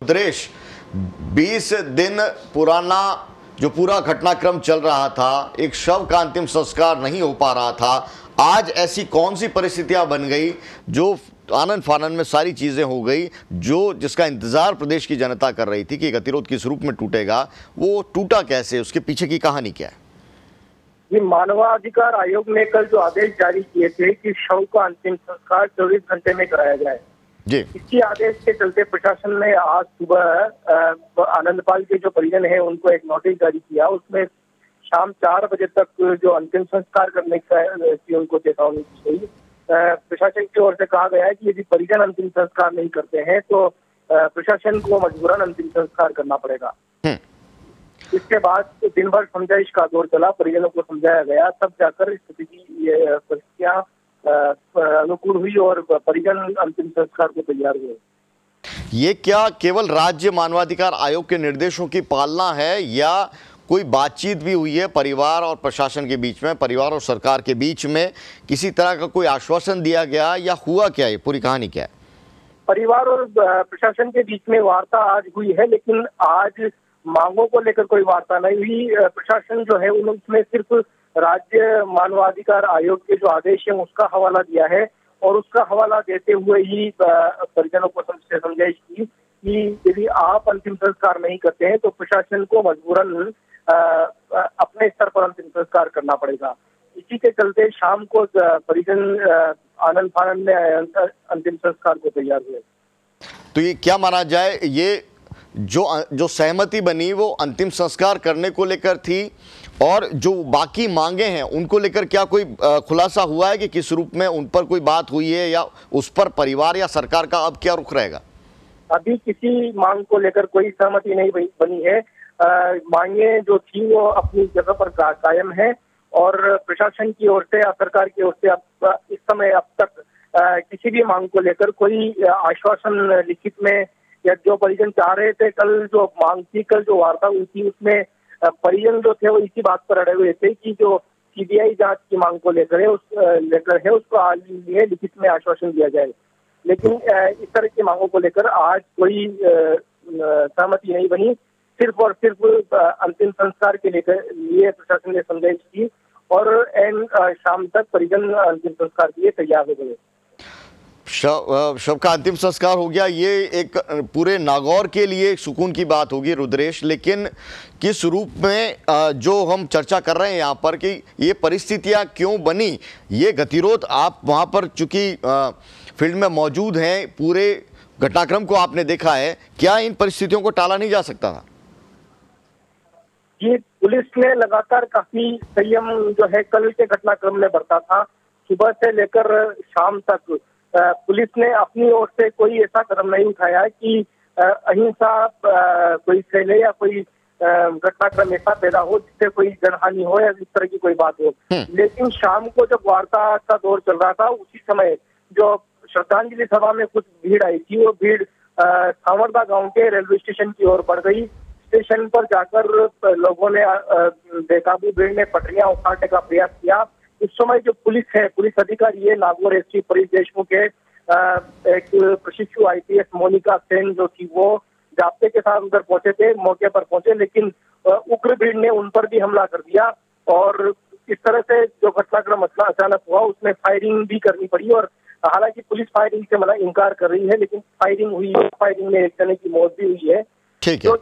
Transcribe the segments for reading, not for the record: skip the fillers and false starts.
रुद्रेश, 20 दिन पुराना जो पूरा घटनाक्रम चल रहा था, एक शव का अंतिम संस्कार नहीं हो पा रहा था। आज ऐसी कौन सी परिस्थितियां बन गई जो आनन फानन में सारी चीजें हो गई, जिसका इंतजार प्रदेश की जनता कर रही थी कि गतिरोध किस रूप में टूटेगा, वो टूटा कैसे, उसके पीछे की कहानी क्या है? ये मानवाधिकार आयोग ने कल जो आदेश जारी किए थे कि शव का अंतिम संस्कार 24 घंटे में कराया जाए, जी, इसी आदेश के चलते प्रशासन ने आज सुबह आनंदपाल के जो परिजन है उनको एक नोटिस जारी किया। उसमें शाम 4 बजे तक जो अंतिम संस्कार करने की उनको चेतावनी दी गई। प्रशासन की ओर से कहा गया है कि यदि परिजन अंतिम संस्कार नहीं करते हैं तो प्रशासन को मजबूरन अंतिम संस्कार करना पड़ेगा। इसके बाद दिन भर समझाइश का दौर चला, परिजनों को समझाया गया, तब जाकर स्थिति की परिस्थितियां अनुकूल हुई और परिजन अंतिम संस्कार को तैयार हुए। ये क्या केवल राज्य मानवाधिकार आयोग के निर्देशों की पालना है या कोई बातचीत भी हुई है परिवार और प्रशासन के बीच में, परिवार और सरकार के बीच में? किसी तरह का कोई आश्वासन दिया गया या हुआ क्या? ये पूरी कहानी क्या है? परिवार और प्रशासन के बीच में वार्ता आज हुई है, लेकिन आज मांगों को लेकर कोई वार्ता नहीं हुई। प्रशासन जो है उन्होंने सिर्फ राज्य मानवाधिकार आयोग के जो आदेश है उसका हवाला दिया है और उसका हवाला देते हुए ही परिजनों को समझाइश की कि यदि आप अंतिम संस्कार नहीं करते हैं तो प्रशासन को मजबूरन अपने स्तर पर अंतिम संस्कार करना पड़ेगा। इसी के चलते शाम को परिजन आनंद फानन में अंतिम संस्कार को तैयार हुए। तो ये क्या माना जाए, ये जो सहमति बनी वो अंतिम संस्कार करने को लेकर थी और जो बाकी मांगे हैं उनको लेकर क्या कोई खुलासा हुआ है कि किस रूप में उन पर कोई बात हुई है या उस पर परिवार या सरकार का अब क्या रुख रहेगा? अभी किसी मांग को लेकर कोई सहमति नहीं बनी है। मांगे जो थी वो अपनी जगह पर कायम है और प्रशासन की ओर से या सरकार की ओर से अब इस समय अब तक किसी भी मांग को लेकर कोई आश्वासन लिखित में या जो परिजन चाह रहे थे, कल जो मांग थी, कल जो वार्ता हुई थी उसमें परिजन जो थे वो इसी बात पर अड़े हुए थे कि जो सीबीआई जांच की मांग को लेकर है उसको आज लिए लिखित में आश्वासन दिया जाए। लेकिन इस तरह की मांगों को लेकर आज कोई सहमति नहीं बनी। सिर्फ और सिर्फ अंतिम संस्कार के लिए प्रशासन ने संदेश की और शाम तक परिजन अंतिम संस्कार के लिए तैयार हो गए। शव का अंतिम संस्कार हो गया, ये एक पूरे नागौर के लिए एक सुकून की बात होगी रुद्रेश, लेकिन किस रूप में जो हम चर्चा कर रहे हैं यहाँ पर कि ये परिस्थितियाँ क्यों बनी, ये गतिरोध, आप वहाँ पर चूंकि फील्ड में मौजूद हैं, पूरे घटनाक्रम को आपने देखा है, क्या इन परिस्थितियों को टाला नहीं जा सकता था? ये पुलिस ने लगातार काफी संयम जो है कल के घटनाक्रम में बरता था। सुबह से लेकर शाम तक पुलिस ने अपनी ओर से कोई ऐसा कदम नहीं उठाया कि अहिंसा कोई फैले या कोई घटनाक्रम ऐसा पैदा हो जिससे कोई जनहानि हो या इस तरह की कोई बात हो। लेकिन शाम को जब वार्ता का दौर चल रहा था उसी समय जो श्रद्धांजलि सभा में कुछ भीड़ आई थी, वो भीड़ सांवरदा गांव के रेलवे स्टेशन की ओर बढ़ गई। स्टेशन पर जाकर लोगों ने बेकाबू भीड़ ने पटरियां उखाड़ने का प्रयास किया। इस समय जो पुलिस अधिकारी है नागौर एसपी परेश देशमुख के एक प्रशिक्षु आईपीएस मोनिका सेन जो थी वो जाब्ते के साथ उधर पहुंचे थे, मौके पर पहुंचे, लेकिन उग्र भीड़ ने उन पर भी हमला कर दिया और इस तरह से जो घटनाक्रम अचानक हुआ उसमें फायरिंग भी करनी पड़ी। और हालांकि पुलिस फायरिंग से इनकार कर रही है, लेकिन फायरिंग हुई है। फायरिंग में एक जने की मौत भी हुई है। जो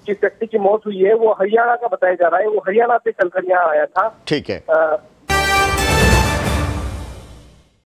जिस व्यक्ति की मौत हुई है वो हरियाणा का बताया जा रहा है, वो हरियाणा से चलकर यहाँ आया था। ठीक है।